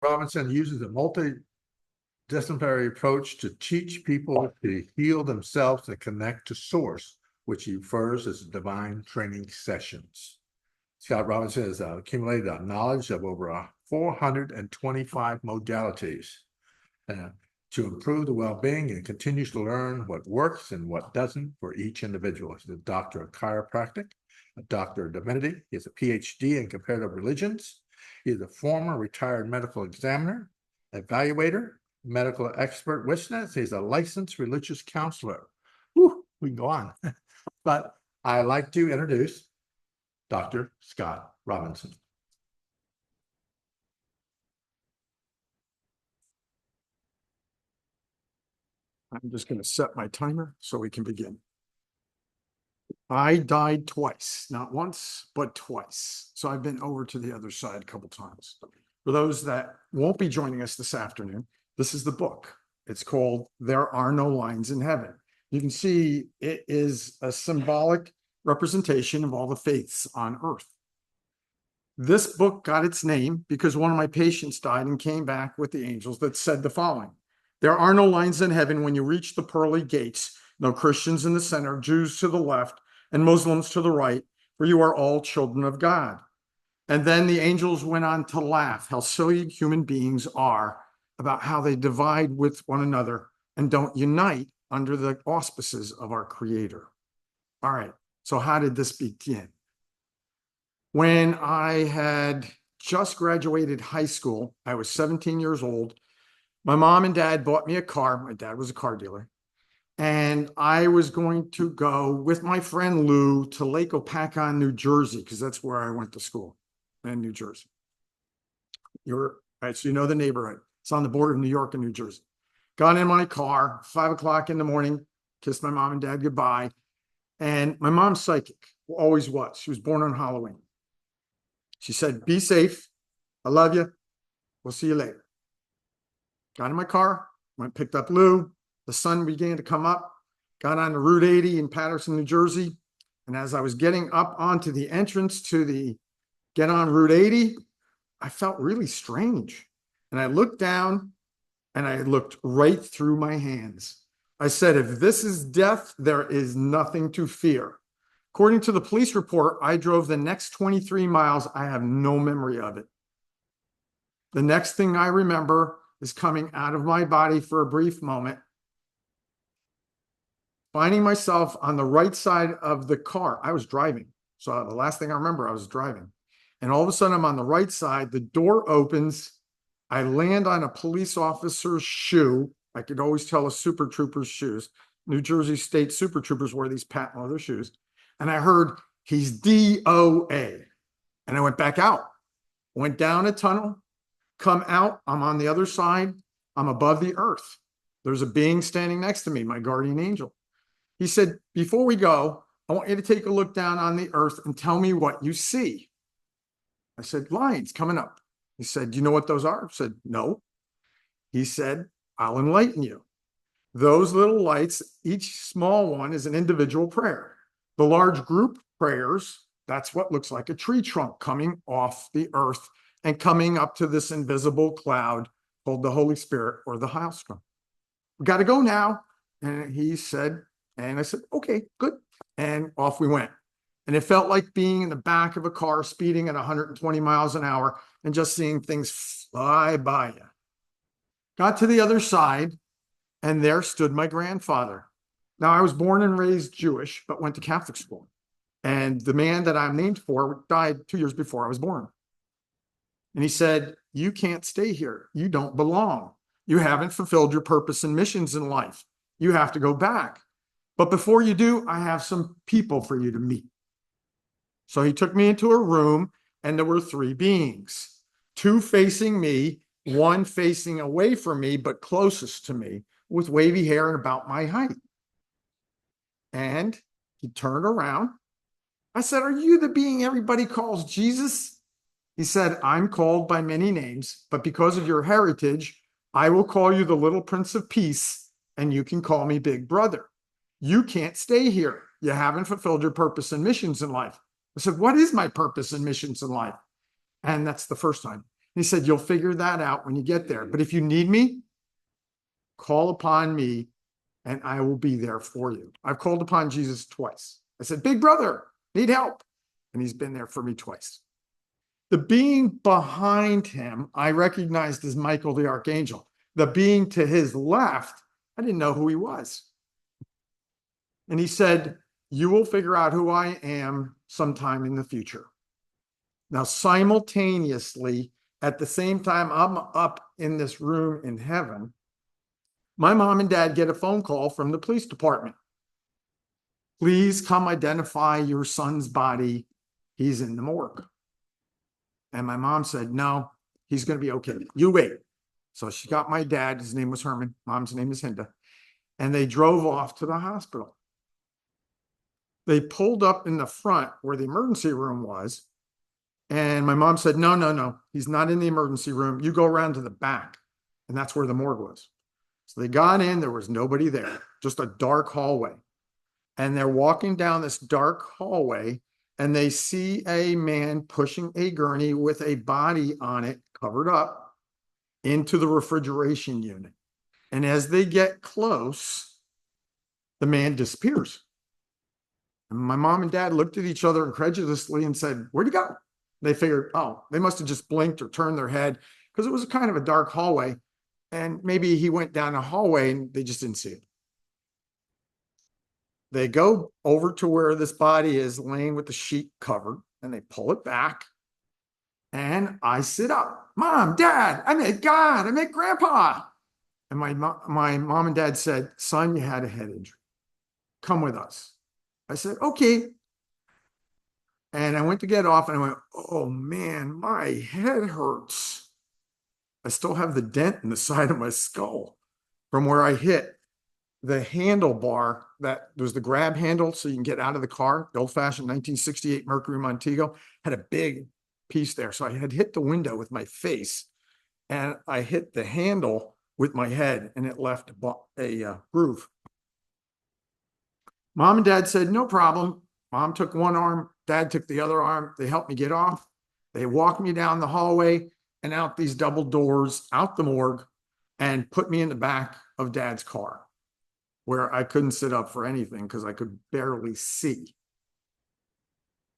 Robinson uses a multidisciplinary approach to teach people to heal themselves and connect to source, which he refers as divine training sessions. Scott Robinson has accumulated a knowledge of over 425 modalities to improve the well-being and continues to learn what works and what doesn't for each individual. He's a doctor of chiropractic, a doctor of divinity. He has a PhD in comparative religions. He is a former retired medical examiner, evaluator, medical expert witness. He's a licensed religious counselor. Whew, we can go on. But I'd like to introduce Dr. Scott Robinson. I'm just going to set my timer so we can begin. I died twice, not once, but twice. So I've been over to the other side a couple times. For those that won't be joining us this afternoon, this is the book. It's called There Are No Lines in Heaven. You can see it is a symbolic representation of all the faiths on earth. This book got its name because one of my patients died and came back with the angels that said the following: there are no lines in heaven when you reach the pearly gates, no Christians in the center, Jews to the left, and Muslims to the right, for you are all children of God. And then the angels went on to laugh how silly human beings are about how they divide with one another and don't unite under the auspices of our Creator. All right, so how did this begin? When I had just graduated high school, I was 17 years old. My mom and dad bought me a car. My dad was a car dealer. And I was going to go with my friend Lou to Lake Opakon, New Jersey, because that's where I went to school in New Jersey. So you know the neighborhood. It's on the border of New York and New Jersey. Got in my car, 5 o'clock in the morning, kissed my mom and dad goodbye. And my mom's psychic, always was. She was born on Halloween. She said, "Be safe. I love you. We'll see you later." Got in my car, went picked up Lou. The sun began to come up, got on the Route 80 in Paterson, New Jersey. And as I was getting up onto the entrance to the get on Route 80, I felt really strange. And I looked down and I looked right through my hands. I said, if this is death, there is nothing to fear. According to the police report, I drove the next 23 miles. I have no memory of it. The next thing I remember is coming out of my body for a brief moment, finding myself on the right side of the car. I was driving. So the last thing I remember, I was driving. And all of a sudden, I'm on the right side. The door opens. I land on a police officer's shoe. I could always tell a Super Trooper's shoes. New Jersey State Super Troopers wear these patent leather shoes. And I heard, "He's DOA." And I went back out, went down a tunnel, come out. I'm on the other side. I'm above the earth. There's a being standing next to me, my guardian angel. He said, "Before we go, I want you to take a look down on the earth and tell me what you see." I said, "Lines coming up." He said, "Do you know what those are?" I said, "No." He said, "I'll enlighten you. Those little lights, each small one is an individual prayer. The large group prayers, that's what looks like a tree trunk coming off the earth and coming up to this invisible cloud called the Holy Spirit or the Hailstrom. We got to go now." And he said, and I said, "Okay, good." And off we went. And it felt like being in the back of a car speeding at 120 miles an hour and just seeing things fly by you. Got to the other side, and there stood my grandfather. Now, I was born and raised Jewish, but went to Catholic school. And the man that I'm named for died 2 years before I was born. And he said, "You can't stay here. You don't belong. You haven't fulfilled your purpose and missions in life. You have to go back. But before you do, I have some people for you to meet." So he took me into a room, and there were 3 beings, 2 facing me, 1 facing away from me, but closest to me, with wavy hair and about my height. And he turned around. I said, "Are you the being everybody calls Jesus?" He said, "I'm called by many names, but because of your heritage, I will call you the Little Prince of Peace, and you can call me Big Brother. You can't stay here. You haven't fulfilled your purpose and missions in life." I said, "What is my purpose and missions in life?" And that's the first time. He said, you'll figure that out when you get there. But if you need me, call upon me and I will be there for you. I've called upon Jesus twice. I said, big brother, need help. And he's been there for me twice. The being behind him, I recognized as Michael the Archangel. The being to his left, I didn't know who he was. And he said, you will figure out who I am sometime in the future. Now, simultaneously, at the same time I'm up in this room in heaven, my mom and dad get a phone call from the police department. Please come identify your son's body. He's in the morgue. And my mom said, no, he's going to be okay. You wait. So she got my dad. His name was Herman. Mom's name is Hinda. And they drove off to the hospital. They pulled up in the front where the emergency room was. And my mom said, no, no, no, he's not in the emergency room. You go around to the back. And that's where the morgue was. So they got in. There was nobody there, just a dark hallway. And they're walking down this dark hallway and they see a man pushing a gurney with a body on it covered up into the refrigeration unit. And as they get close, the man disappears. And my mom and dad looked at each other incredulously and said, where'd he go? They figured, oh, they must have just blinked or turned their head because it was kind of a dark hallway. And maybe he went down a hallway and they just didn't see it. They go over to where this body is laying with the sheet covered and they pull it back. And I sit up. Mom, Dad, I met God. I met Grandpa. And my mom and dad said, son, you had a head injury. Come with us. I said, okay. And I went to get off and I went, oh man, my head hurts. I still have the dent in the side of my skull from where I hit the handlebar. That was the grab handle so you can get out of the car. The old-fashioned 1968 Mercury Montego had a big piece there. So I had hit the window with my face and I hit the handle with my head and it left a groove. Mom and dad said, no problem. Mom took one arm, dad took the other arm. They helped me get off. They walked me down the hallway and out these double doors, out the morgue, and put me in the back of dad's car where I couldn't sit up for anything because I could barely see.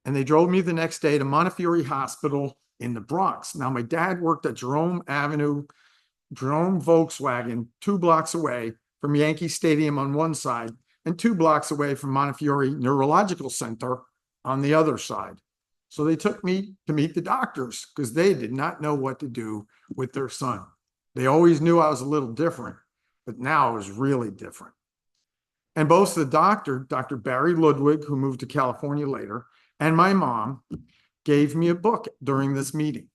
And they drove me the next day to Montefiore Hospital in the Bronx. Now, my dad worked at Jerome Avenue, Jerome Volkswagen, 2 blocks away from Yankee Stadium on one side and 2 blocks away from Montefiore Neurological Center on the other side. So they took me to meet the doctors because they did not know what to do with their son. They always knew I was a little different, but now I was really different. And both the doctor, Dr. Barry Ludwig, who moved to California later, and my mom gave me a book during this meeting,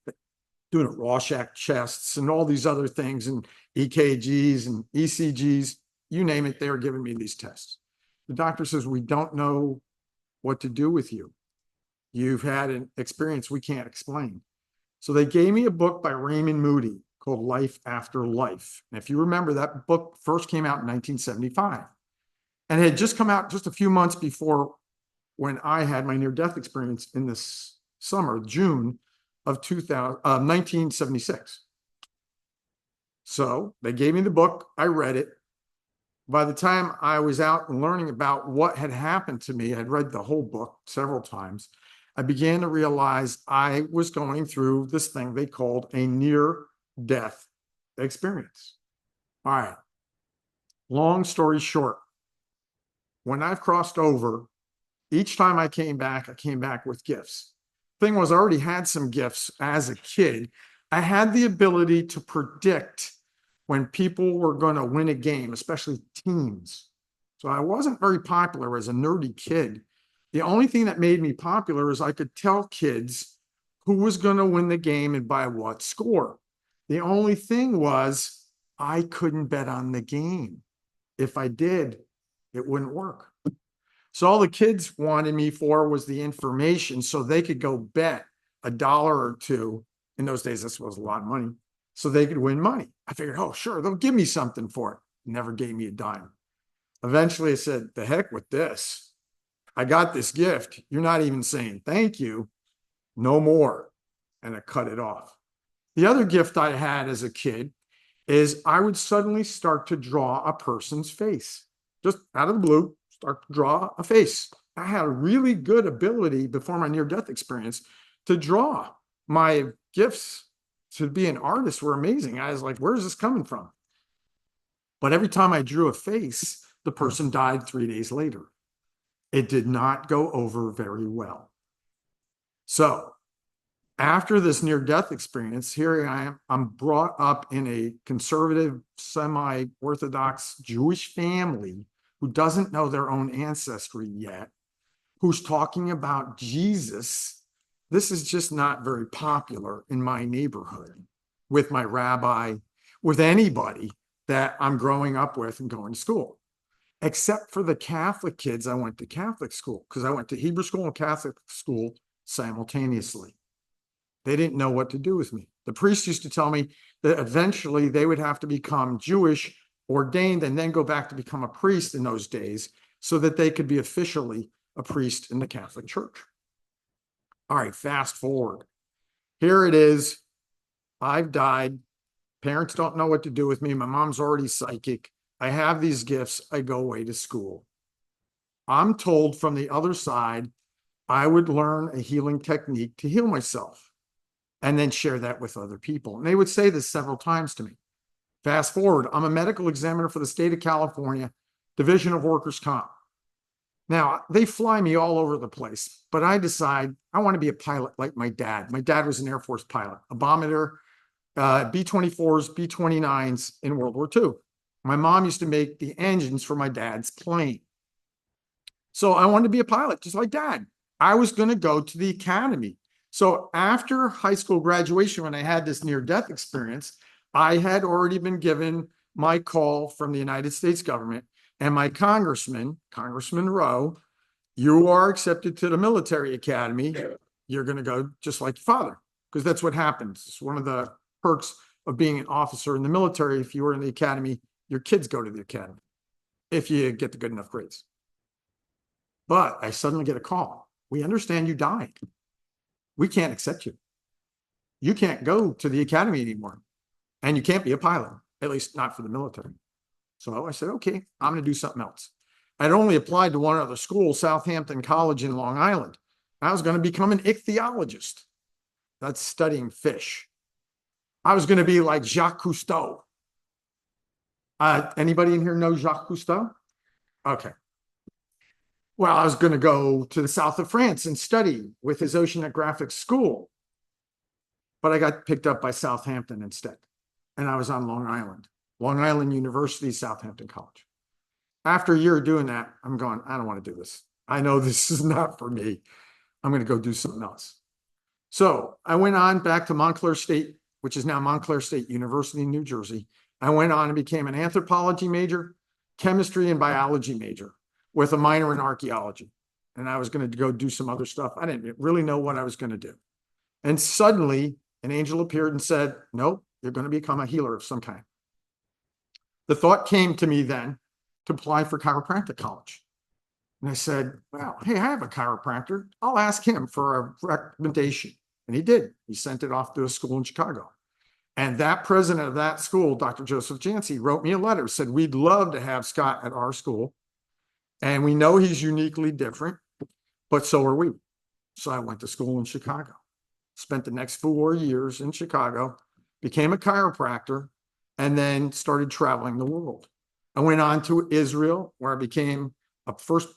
doing Rorschach tests and all these other things and EKGs and ECGs, you name it, they were giving me these tests. The doctor says, we don't know what to do with you. You've had an experience we can't explain. So they gave me a book by Raymond Moody called Life After Life. And if you remember, that book first came out in 1975. And it had just come out just a few months before when I had my near-death experience in this summer, June of 1976. So they gave me the book. I read it. By the time I was out and learning about what had happened to me, I'd read the whole book several times. I began to realize I was going through this thing they called a near-death experience. All right. Long story short, when I've crossed over, each time I came back with gifts. Thing was, I already had some gifts as a kid. I had the ability to predict when people were going to win a game, especially teams. So I wasn't very popular as a nerdy kid. The only thing that made me popular is I could tell kids who was going to win the game and by what score. The only thing was I couldn't bet on the game. If I did, it wouldn't work. So all the kids wanted me for was the information so they could go bet $1 or $2. In those days, this was a lot of money. So they could win money. I figured, oh, sure, they'll give me something for it. Never gave me a dime. Eventually, I said, the heck with this. I got this gift. You're not even saying thank you. No more. And I cut it off. The other gift I had as a kid is I would suddenly start to draw a person's face. Just out of the blue, start to draw a face. I had a really good ability before my near-death experience to draw. My gifts to be an artist were amazing. I was like, where's this coming from? But every time I drew a face, the person died 3 days later. It did not go over very well. So after this near-death experience, here I am. I'm brought up in a conservative, semi-Orthodox Jewish family who doesn't know their own ancestry yet, who's talking about Jesus. This is just not very popular in my neighborhood, with my rabbi, with anybody that I'm growing up with and going to school, except for the Catholic kids. I went to Catholic school because I went to Hebrew school and Catholic school simultaneously. They didn't know what to do with me. The priest used to tell me that eventually they would have to become Jewish, ordained, and then go back to become a priest in those days so that they could be officially a priest in the Catholic Church. All right, fast forward. Here it is. I've died. Parents don't know what to do with me. My mom's already psychic. I have these gifts. I go away to school. I'm told from the other side, I would learn a healing technique to heal myself and then share that with other people. And they would say this several times to me. Fast forward, I'm a medical examiner for the state of California, Division of Workers' Comp. Now, they fly me all over the place, but I decide I want to be a pilot like my dad. My dad was an Air Force pilot, a bombardier, B-24s, B-29s in World War II. My mom used to make the engines for my dad's plane. So I wanted to be a pilot, just like dad. I was going to go to the academy. So after high school graduation, when I had this near-death experience, I had already been given my call from the United States government and my congressman, Congressman Rowe. You are accepted to the military academy. You're going to go just like your father, because that's what happens. It's one of the perks of being an officer in the military. If you were in the academy, your kids go to the academy if you get the good enough grades. But I suddenly get a call. We understand you died. We can't accept you. You can't go to the academy anymore. And you can't be a pilot, at least not for the military. So I said, okay, I'm going to do something else. I'd only applied to one other school, Southampton College in Long Island. I was going to become an ichthyologist. That's studying fish. I was going to be like Jacques Cousteau. Anybody in here know Jacques Cousteau? Okay. Well, I was going to go to the south of France and study with his oceanographic school. But I got picked up by Southampton instead. And I was on Long Island. Long Island University, Southampton College. After a year of doing that, I'm going, I don't want to do this. I know this is not for me. I'm going to go do something else. So I went on back to Montclair State, which is now Montclair State University in New Jersey. I went on and became an anthropology major, chemistry and biology major with a minor in archaeology. And I was going to go do some other stuff. I didn't really know what I was going to do. And suddenly an angel appeared and said, nope, you're going to become a healer of some kind. The thought came to me then to apply for chiropractic college. And I said, well, hey, I have a chiropractor. I'll ask him for a recommendation. And he did. He sent it off to a school in Chicago. And that president of that school, Dr. Joseph Jancy, wrote me a letter, said, we'd love to have Scott at our school. And we know he's uniquely different, but so are we. So I went to school in Chicago, spent the next 4 years in Chicago, became a chiropractor, and then started traveling the world. I went on to Israel, where I became a first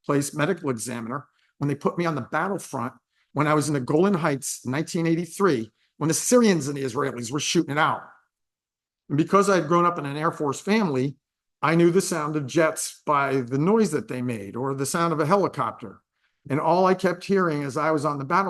place medical examiner when they put me on the battlefront when I was in the Golan Heights in 1983, when the Syrians and the Israelis were shooting it out. And because I'd grown up in an Air Force family, I knew the sound of jets by the noise that they made or the sound of a helicopter. And all I kept hearing as I was on the battle